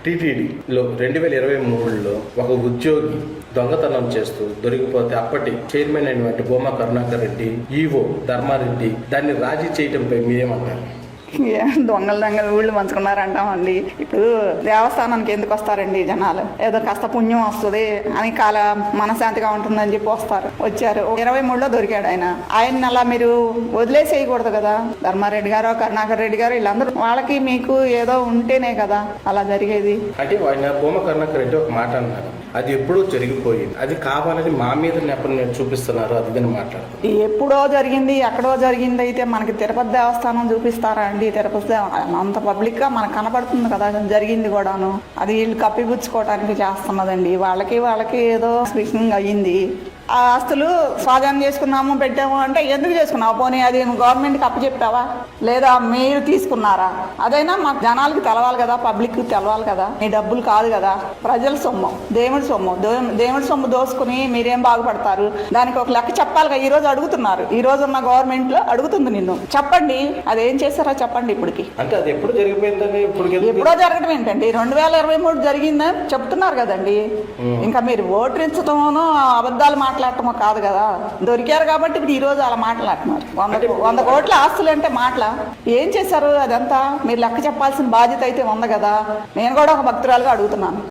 టీటీడీలో 2023లో ఒక ఉద్యోగి దొంగతనం చేస్తూ దొరికిపోతే అప్పటి చైర్మన్ అయినటువంటి భూమా కరుణాకర్ రెడ్డి, ఈవో ధర్మారెడ్డి దాన్ని రాజీ చేయడంపై మీరేమంటారు? దొంగలు ఊళ్ళు పంచుకున్నారంటామండి. ఇప్పుడు దేవస్థానానికి ఎందుకు వస్తారండి జనాలు? ఏదో కాస్త పుణ్యం వస్తుంది అని మనశాంతిగా ఉంటుందని చెప్పి వచ్చారు. 23లో దొరికాడు ఆయన అలా మీరు వదిలేసేయకూడదు కదా. ధర్మారెడ్డి గారు, కరుణాకర్ రెడ్డి గారు వీళ్ళందరూ వాళ్ళకి మీకు ఏదో ఉంటేనే కదా అలా జరిగేది. అంటే ఆయన భూమా కరుణాకర్ రెడ్డి ఒక మాట అన్నారు, అది ఎప్పుడో జరిగిపోయింది, అది కావాలని మా మీద నేను చూపిస్తున్నారు అది మాట్లాడుతున్నారు. ఎప్పుడో జరిగింది ఎక్కడో జరిగింది అయితే మనకి తిరుపతి దేవస్థానం చూపిస్తారా అండి? తిరుపతి అంత పబ్లిక్ గా మనకు కనపడుతుంది కదా జరిగింది కూడాను. అది వీళ్ళు కప్పిపుచ్చుకోవడానికి చేస్తున్నదండి. వాళ్ళకి ఏదో స్పీకింగ్ అయ్యింది. ఆ ఆస్తులు స్వాధీనం చేసుకున్నాము పెట్టాము అంటే ఎందుకు చేసుకున్నావు? పోనీ అది గవర్నమెంట్కి అప్పచెప్పావా లేదా మీరు తీసుకున్నారా? అదైనా మాకు జనాలకి తెలవాలి కదా, పబ్లిక్ తెలవాలి కదా. మీ డబ్బులు కాదు కదా, ప్రజల సొమ్ము, దేవుడి సొమ్ము. దేవుడి సొమ్ము దోసుకుని మీరేం బాగుపడతారు? దానికి ఒక లెక్క చెప్పాలి కదా. ఈ రోజు అడుగుతున్నారు, ఈ రోజు ఉన్న గవర్నమెంట్ లో అడుగుతుంది నిన్ను, చెప్పండి అదేం చేస్తారో చెప్పండి. ఇప్పటికి అంటే అది ఎప్పుడు జరిగిపోయిందని ఎప్పుడో జరగడం ఏంటండి? 2023 జరిగిందని చెప్తున్నారు కదండి. ఇంకా మీరు ఓటరించడమో అబద్ధాలు మాట్లాడటమో కాదు కదా. దొరికారు కాబట్టి ఇప్పుడు ఈ రోజు అలా మాట్లాడుతున్నారు. 100 కోట్ల ఆస్తులు అంటే మాటల ఏం చేశారు? అదంతా మీరు లెక్క చెప్పాల్సిన బాధ్యత అయితే ఉంది కదా. నేను కూడా ఒక భక్తురాలుగా అడుగుతున్నాను.